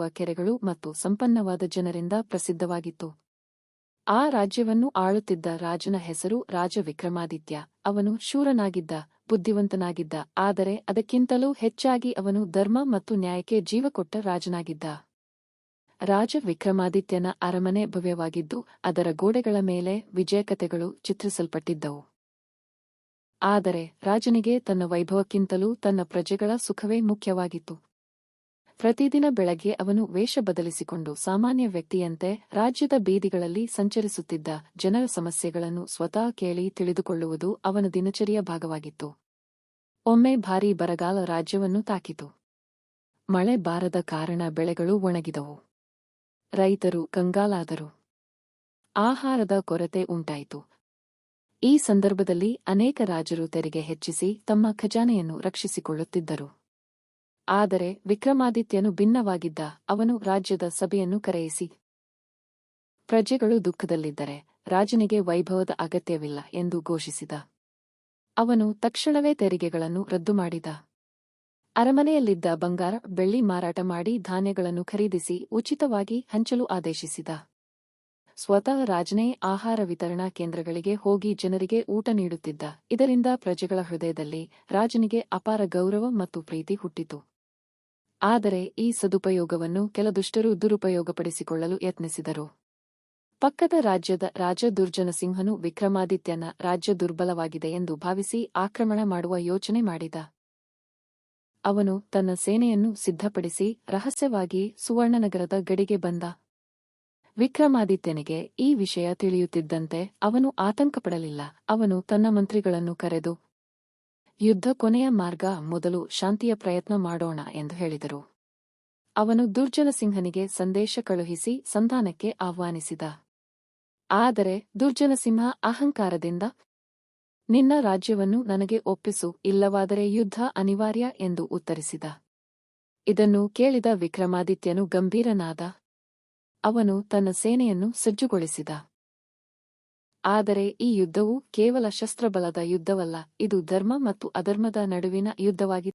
ಕೆರೆಗಳು ಮತ್ತು ಸಂಪನ್ನವಾದ ಜನರಿಂದ ಪ್ರಸಿದ್ಧವಾಗಿತ್ತು. ಆ ರಾಜ್ಯವನ್ನು ಆಳುತ್ತಿದ್ದ ರಾಜನ ಹೆಸರು ರಾಜ ವಿಕ್ರಮಾದಿತ್ಯ. ಅವನು ಶೂರನಾಗಿದ್ದ, ಬುದ್ಧಿವಂತನಾಗಿದ್ದ, ಆದರೆ ಅದಕ್ಕಿಂತಲೂ ಹೆಚ್ಚಾಗಿ ಅವನು ಧರ್ಮ ಮತ್ತು ನ್ಯಾಯಕ್ಕೆ ಜೀವಕೊಟ್ಟ ರಾಜನಾಗಿದ್ದ. ರಾಜ ವಿಕ್ರಮಾದಿತ್ಯನ ಅರಮನೆ ಭವ್ಯವಾಗಿದ್ದು, ಅದರ ಗೋಡೆಗಳ ಮೇಲೆ ವಿಜಯಕಥೆಗಳು ಚಿತ್ರಿಸಲ್ಪಟ್ಟಿದ್ದವು. ಆದರೆ ರಾಜನಿಗೆ ತನ್ನ ವೈಭವಕ್ಕಿಂತಲೂ ತನ್ನ ಪ್ರಜೆಗಳ ಸುಖವೇ ಮುಖ್ಯವಾಗಿತ್ತು. ಪ್ರತಿದಿನ ಬೆಳಗ್ಗೆ ಅವನು ವೇಷ ಬದಲಿಸಿಕೊಂಡು ಸಾಮಾನ್ಯ ವ್ಯಕ್ತಿಯಂತೆ ರಾಜ್ಯದ ಬೀದಿಗಳಲ್ಲಿ ಸಂಚರಿಸುತ್ತಿದ್ದ. ಜನರ ಸಮಸ್ಯೆಗಳನ್ನು ಸ್ವತಃ ಕೇಳಿ ತಿಳಿದುಕೊಳ್ಳುವುದು ಅವನ ದಿನಚರಿಯ ಭಾಗವಾಗಿತ್ತು. ಒಮ್ಮೆ ಭಾರೀ ಬರಗಾಲ ರಾಜ್ಯವನ್ನು ತಾಕಿತು. ಮಳೆ ಬಾರದ ಕಾರಣ ಬೆಳೆಗಳು ಒಣಗಿದವು. ರೈತರು ಕಂಗಾಲಾದರು. ಆಹಾರದ ಕೊರತೆ ಉಂಟಾಯಿತು. ಈ ಸಂದರ್ಭದಲ್ಲಿ ಅನೇಕ ರಾಜರು ತೆರಿಗೆ ಹೆಚ್ಚಿಸಿ ತಮ್ಮ ಖಜಾನೆಯನ್ನು ರಕ್ಷಿಸಿಕೊಳ್ಳುತ್ತಿದ್ದರು. ಆದರೆ ವಿಕ್ರಮಾದಿತ್ಯನು ಭಿನ್ನವಾಗಿದ್ದ. ಅವನು ರಾಜ್ಯದ ಸಭೆಯನ್ನು ಕರೆಯಿಸಿ, ಪ್ರಜೆಗಳು ದುಃಖದಲ್ಲಿದ್ದರೆ ರಾಜನಿಗೆ ವೈಭವದ ಅಗತ್ಯವಿಲ್ಲ ಎಂದು ಘೋಷಿಸಿದ. ಅವನು ತಕ್ಷಣವೇ ತೆರಿಗೆಗಳನ್ನು ರದ್ದು ಮಾಡಿದ. ಅರಮನೆಯಲ್ಲಿದ್ದ ಬಂಗಾರ, ಬೆಳ್ಳಿ ಮಾರಾಟ ಮಾಡಿ ಧಾನ್ಯಗಳನ್ನು ಖರೀದಿಸಿ ಉಚಿತವಾಗಿ ಹಂಚಲು ಆದೇಶಿಸಿದ. ಸ್ವತಃ ರಾಜನೇ ಆಹಾರ ವಿತರಣಾ ಕೇಂದ್ರಗಳಿಗೆ ಹೋಗಿ ಜನರಿಗೆ ಊಟ ನೀಡುತ್ತಿದ್ದ. ಇದರಿಂದ ಪ್ರಜೆಗಳ ಹೃದಯದಲ್ಲಿ ರಾಜನಿಗೆ ಅಪಾರ ಗೌರವ ಮತ್ತು ಪ್ರೀತಿ ಹುಟ್ಟಿತು. ಆದರೆ ಈ ಸದುಪಯೋಗವನ್ನು ಕೆಲ ದುಷ್ಟರು ದುರುಪಯೋಗಪಡಿಸಿಕೊಳ್ಳಲು ಯತ್ನಿಸಿದರು. ಪಕ್ಕದ ರಾಜ್ಯದ ರಾಜ ದುರ್ಜನಸಿಂಹನು ವಿಕ್ರಮಾದಿತ್ಯನ ರಾಜ್ಯ ದುರ್ಬಲವಾಗಿದೆ ಎಂದು ಭಾವಿಸಿ ಆಕ್ರಮಣ ಮಾಡುವ ಯೋಚನೆ ಮಾಡಿದ. ಅವನು ತನ್ನ ಸೇನೆಯನ್ನು ಸಿದ್ಧಪಡಿಸಿ ರಹಸ್ಯವಾಗಿ ಸುವರ್ಣನಗರದ ಗಡಿಗೆ ಬಂದ. ವಿಕ್ರಮಾದಿತ್ಯನಿಗೆ ಈ ವಿಷಯ ತಿಳಿಯುತ್ತಿದ್ದಂತೆ ಅವನು ಆತಂಕಪಡಲಿಲ್ಲ. ಅವನು ತನ್ನ ಮಂತ್ರಿಗಳನ್ನು ಕರೆದು, ಯುದ್ಧ ಕೊನೆಯ ಮಾರ್ಗ, ಮೊದಲು ಶಾಂತಿಯ ಪ್ರಯತ್ನ ಮಾಡೋಣ ಎಂದು ಹೇಳಿದರು. ಅವನು ದುರ್ಜನಸಿಂಹನಿಗೆ ಸಂದೇಶ ಕಳುಹಿಸಿ ಸಂಧಾನಕ್ಕೆ ಆಹ್ವಾನಿಸಿದ. ಆದರೆ ದುರ್ಜನಸಿಂಹ ಅಹಂಕಾರದಿಂದ, ನಿನ್ನ ರಾಜ್ಯವನ್ನು ನನಗೆ ಒಪ್ಪಿಸು, ಇಲ್ಲವಾದರೆ ಯುದ್ಧ ಅನಿವಾರ್ಯ ಎಂದು ಉತ್ತರಿಸಿದ. ಇದನ್ನು ಕೇಳಿದ ವಿಕ್ರಮಾದಿತ್ಯನು ಗಂಭೀರನಾದ. ಅವನು ತನ್ನ ಸೇನೆಯನ್ನು ಸಜ್ಜುಗೊಳಿಸಿದ. ಆದರೆ ಈ ಯುದ್ಧವು ಕೇವಲ ಶಸ್ತ್ರಬಲದ ಯುದ್ಧವಲ್ಲ, ಇದು ಧರ್ಮ ಮತ್ತು ಅಧರ್ಮದ ನಡುವಿನ ಯುದ್ಧವಾಗಿತ್ತು.